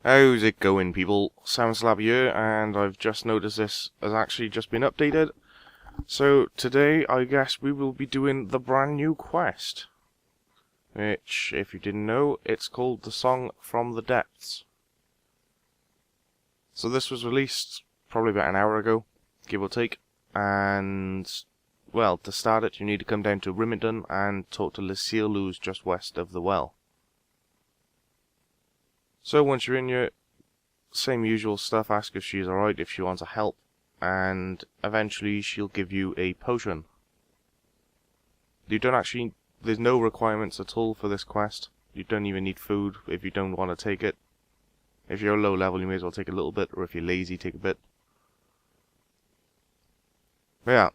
How's it going, people? Slab here, and I've just noticed this has actually just been updated. So today, I guess we will be doing the brand new quest, which, if you didn't know, it's called The Song from the Depths. So this was released probably about an hour ago, give or take, and well, to start it, you need to come down to Rimington and talk to Lucille, who's just west of the well. So once you're in your same usual stuff, ask if she's alright, if she wants a help, and eventually she'll give you a potion. You don't actually, there's no requirements at all for this quest. You don't even need food if you don't want to take it. If you're low level, you may as well take a little bit, or if you're lazy, take a bit. But yeah,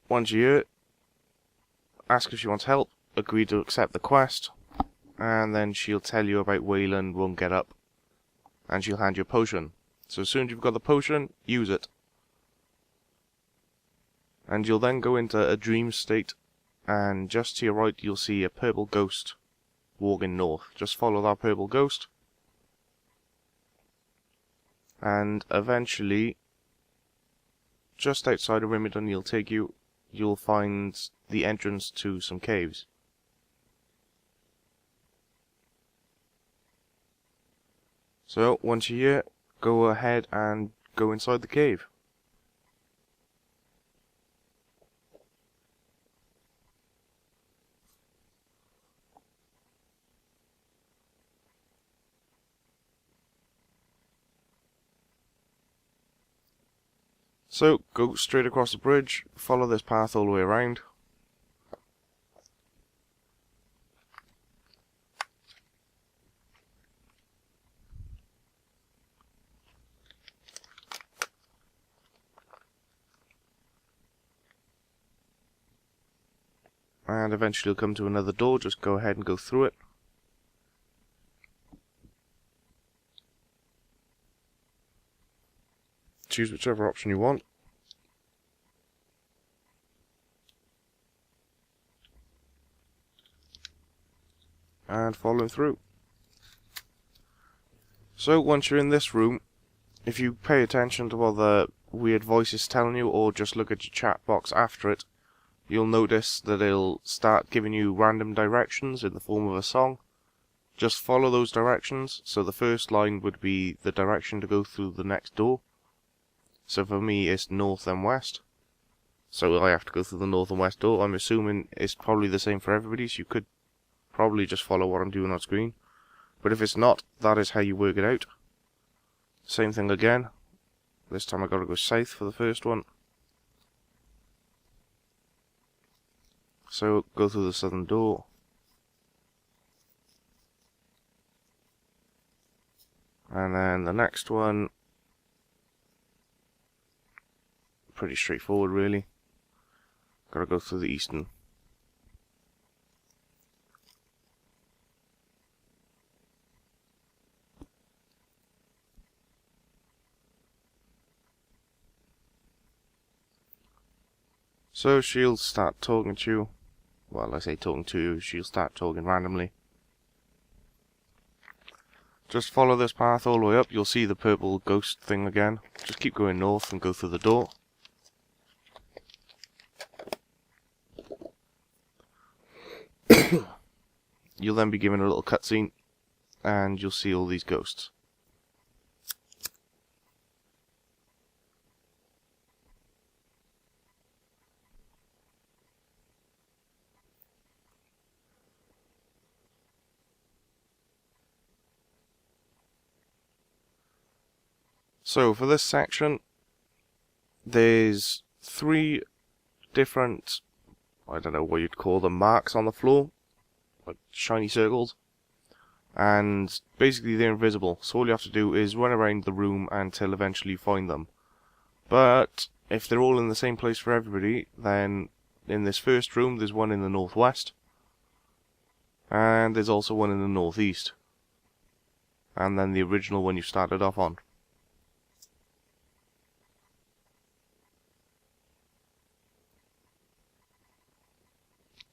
once you're here, ask if she wants help, agree to accept the quest, and then she'll tell you about Wayland won't get up, and she'll hand you a potion. So as soon as you've got the potion, use it. And you'll then go into a dream state, and just to your right you'll see a purple ghost walking north. Just follow that purple ghost, and eventually, just outside of Rimington you'll find the entrance to some caves. So, once you're here, go ahead and go inside the cave. So, go straight across the bridge, follow this path all the way around. And eventually you'll come to another door, just go ahead and go through it. Choose whichever option you want. And follow through. So once you're in this room, if you pay attention to what the weird voice is telling you, or just look at your chat box after it, you'll notice that it'll start giving you random directions in the form of a song. Just follow those directions. So the first line would be the direction to go through the next door. So for me it's north and west. So I have to go through the north and west door. I'm assuming it's probably the same for everybody, so you could probably just follow what I'm doing on screen. But if it's not, that is how you work it out. Same thing again. This time I gotta go south for the first one. So go through the southern door. And then the next one, pretty straightforward really. Gotta go through the eastern. So she'll start talking to you. Well, I say talking to you, she'll start talking randomly. Just follow this path all the way up, you'll see the purple ghost thing again. Just keep going north and go through the door. You'll then be given a little cutscene, and you'll see all these ghosts. So for this section, there's 3 different, I don't know what you'd call them, marks on the floor, like shiny circles, and basically they're invisible, so all you have to do is run around the room until eventually you find them. But if they're all in the same place for everybody, then in this first room there's one in the northwest, and there's also one in the northeast, and then the original one you started off on.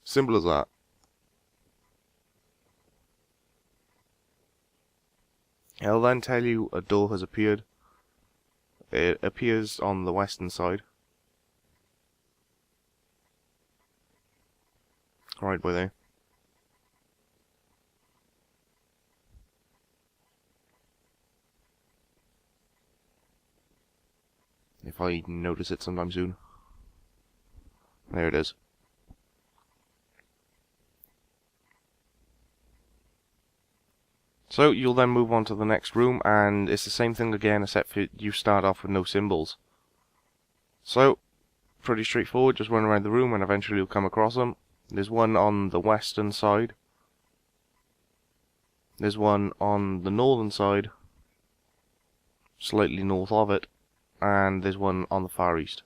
Simple as that. It'll then tell you a door has appeared. It appears on the western side. Right by there. If I notice it sometime soon. There it is. So you'll then move on to the next room, and it's the same thing again, except for you start off with no symbols. So, pretty straightforward, just run around the room and eventually you'll come across them. There's one on the western side. There's one on the northern side, slightly north of it, and there's one on the far east.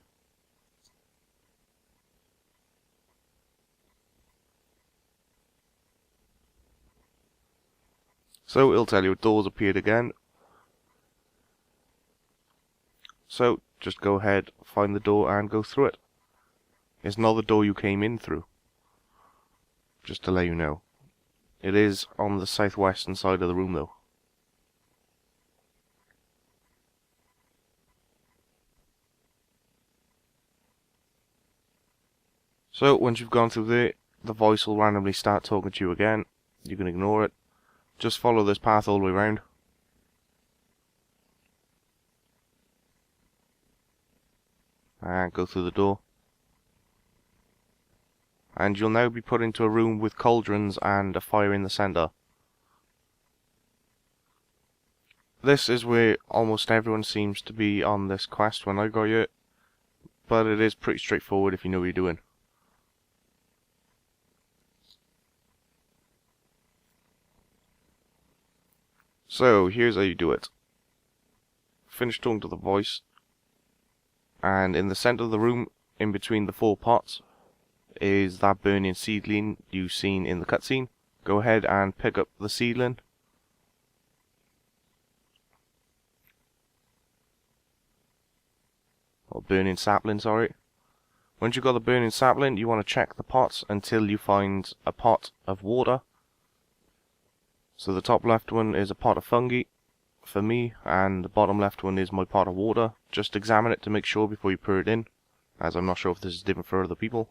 So it'll tell you a door's appeared again. So just go ahead, find the door and go through it. It's not the door you came in through. Just to let you know. It is on the southwestern side of the room though. So once you've gone through there, the voice will randomly start talking to you again. You can ignore it. Just follow this path all the way around. And go through the door. And you'll now be put into a room with cauldrons and a fire in the centre. This is where almost everyone seems to be on this quest when I got it, but it is pretty straightforward if you know what you're doing. So here's how you do it. Finish talking to the voice, and in the centre of the room, in between the 4 pots, is that burning seedling you've seen in the cutscene. Go ahead and pick up the seedling. Or burning sapling, sorry. Once you've got the burning sapling, you want to check the pots until you find a pot of water. So the top left one is a pot of fungi for me, and the bottom left one is my pot of water. Just examine it to make sure before you pour it in, as I'm not sure if this is different for other people.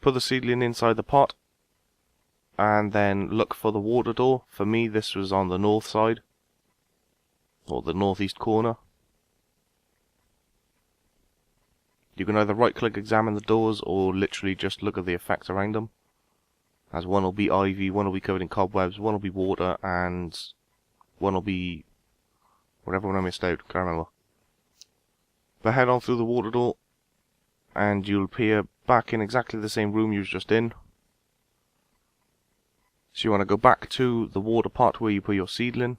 Put the seedling inside the pot, and then look for the water door. For me, this was on the north side, or the northeast corner. You can either right click examine the doors, or literally just look at the effects around them. As one will be ivy, one will be covered in cobwebs, one will be water, and one will be whatever one I missed out, can't remember. But head on through the water door, and you'll appear back in exactly the same room you was just in. So you want to go back to the water pot where you put your seedling.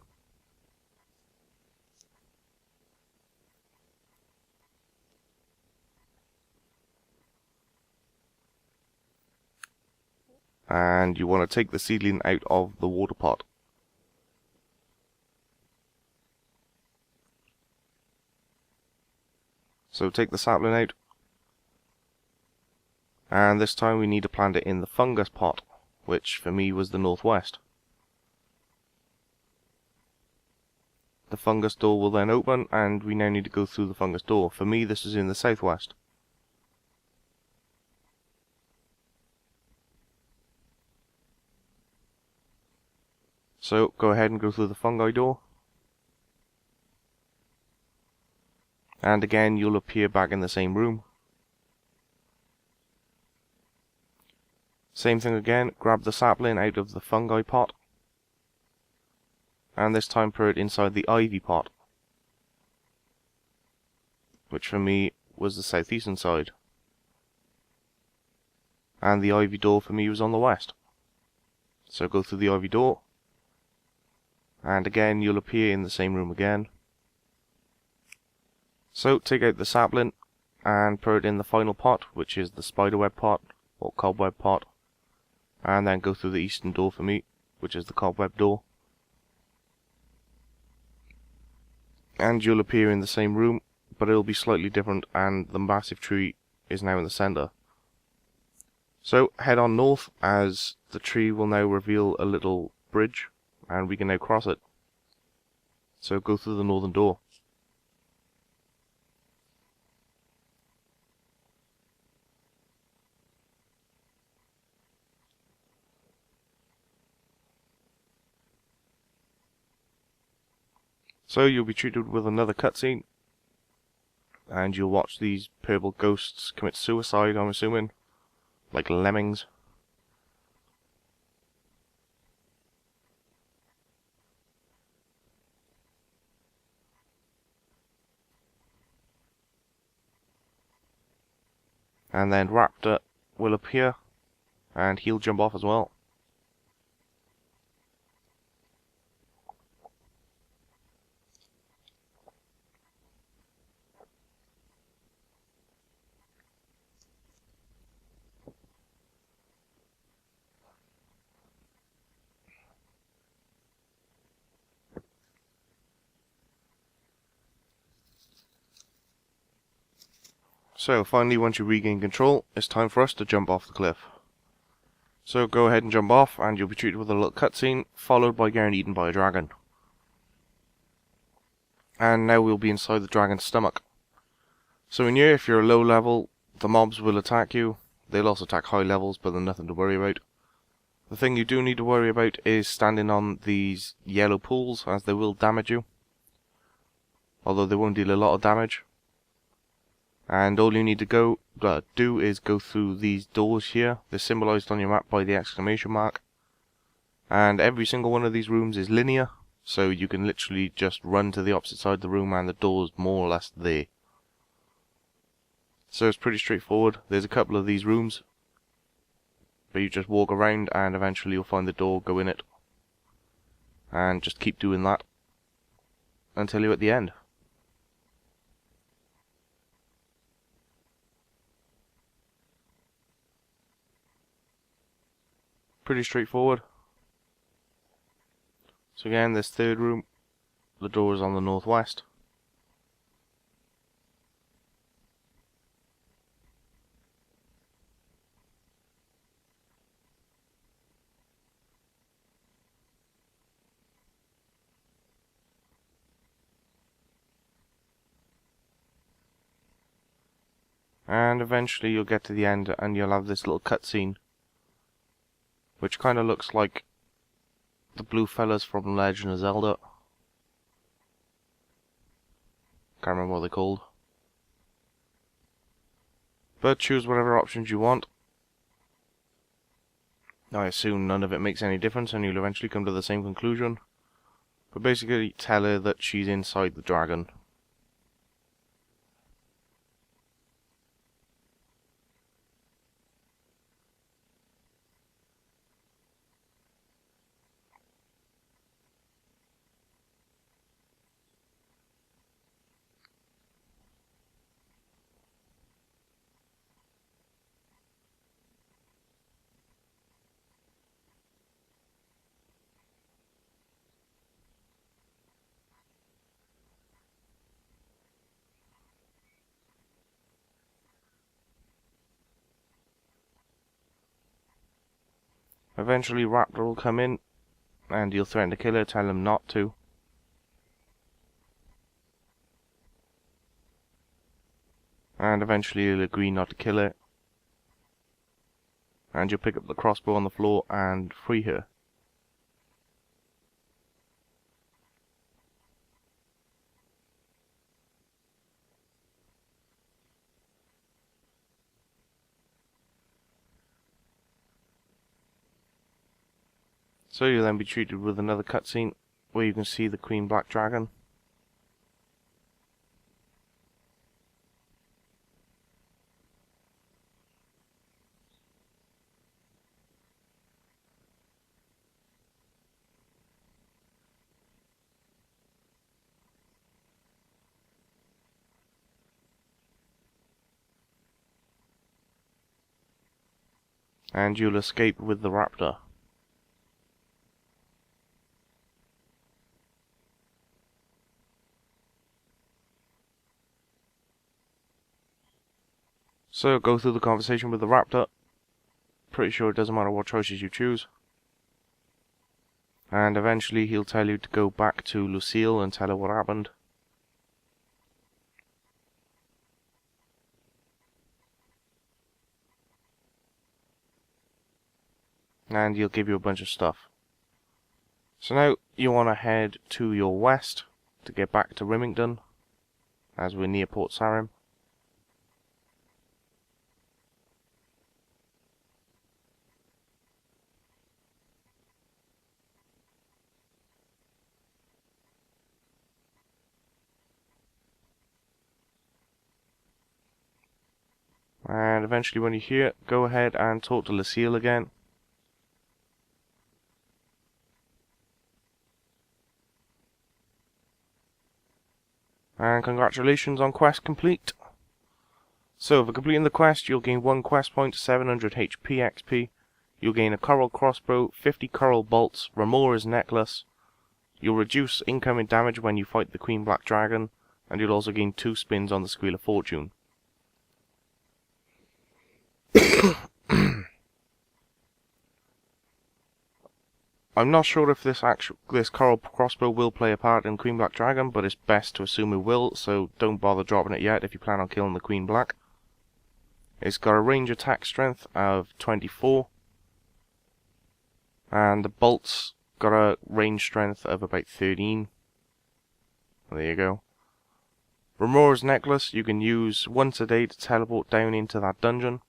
And you want to take the seedling out of the water pot. So take the sapling out. And this time we need to plant it in the fungus pot, which for me was the northwest. The fungus door will then open, and we now need to go through the fungus door. For me, this is in the southwest. So go ahead and go through the fungi door. And again, you'll appear back in the same room. Same thing again, grab the sapling out of the fungi pot. And this time put it inside the ivy pot, which for me was the southeastern side. And the ivy door for me was on the west. So go through the ivy door. And again, you'll appear in the same room again. So take out the sapling and put it in the final pot, which is the spiderweb pot or cobweb pot. And then go through the eastern door for me, which is the cobweb door. And you'll appear in the same room, but it'll be slightly different, and the massive tree is now in the centre. So head on north, as the tree will now reveal a little bridge, and we can now cross it. So go through the northern door. So you'll be treated with another cutscene, and you'll watch these purple ghosts commit suicide, I'm assuming, like lemmings. And then Raptor will appear, and he'll jump off as well. So finally, once you regain control, it's time for us to jump off the cliff. So go ahead and jump off, and you'll be treated with a little cutscene, followed by getting eaten by a dragon. And now we'll be inside the dragon's stomach. So in here, if you're low level, the mobs will attack you. They'll also attack high levels, but they're nothing to worry about. The thing you do need to worry about is standing on these yellow pools, as they will damage you. Although they won't deal a lot of damage. And all you need to do is go through these doors here. They're symbolized on your map by the exclamation mark. And every single one of these rooms is linear, so you can literally just run to the opposite side of the room and the door's more or less there. So it's pretty straightforward. There's a couple of these rooms, but you just walk around and eventually you'll find the door, go in it. And just keep doing that until you're at the end. Pretty straightforward. So again, this third room, the door is on the northwest. And eventually you'll get to the end and you'll have this little cutscene, which kind of looks like the blue fellas from Legend of Zelda. Can't remember what they're called. But choose whatever options you want. I assume none of it makes any difference and you'll eventually come to the same conclusion. But basically tell her that she's inside the dragon. Eventually Raptor will come in and you'll threaten to kill her, tell him not to. And eventually he'll agree not to kill her. And you'll pick up the crossbow on the floor and free her. So you'll then be treated with another cutscene where you can see the Queen Black Dragon. And you'll escape with the raptor. So go through the conversation with the raptor. Pretty sure it doesn't matter what choices you choose. And eventually he'll tell you to go back to Lucille and tell her what happened. And he'll give you a bunch of stuff. So now you want to head to your west to get back to Rimington, as we're near Port Sarim. And eventually when you're here, go ahead and talk to Lucille again. And congratulations on quest complete. So for completing the quest, you'll gain 1 quest point, 700 HP XP. You'll gain a coral crossbow, 50 coral bolts, Ramora's necklace. You'll reduce incoming damage when you fight the Queen Black Dragon, and you'll also gain 2 spins on the Squeal of Fortune. I'm not sure if this coral crossbow will play a part in Queen Black Dragon, but it's best to assume it will, so don't bother dropping it yet if you plan on killing the Queen Black. It's got a range attack strength of 24, and the bolts got a range strength of about 13. There you go. Ramora's necklace you can use once a day to teleport down into that dungeon.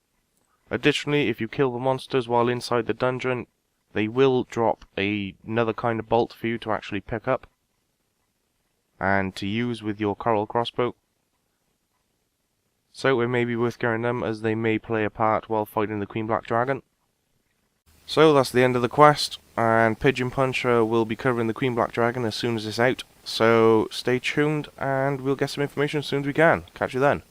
Additionally, if you kill the monsters while inside the dungeon, they will drop another kind of bolt for you to actually pick up and to use with your coral crossbow. So it may be worth getting them, as they may play a part while fighting the Queen Black Dragon. So that's the end of the quest, and Pigeon Puncher will be covering the Queen Black Dragon as soon as it's out. So stay tuned and we'll get some information as soon as we can. Catch you then.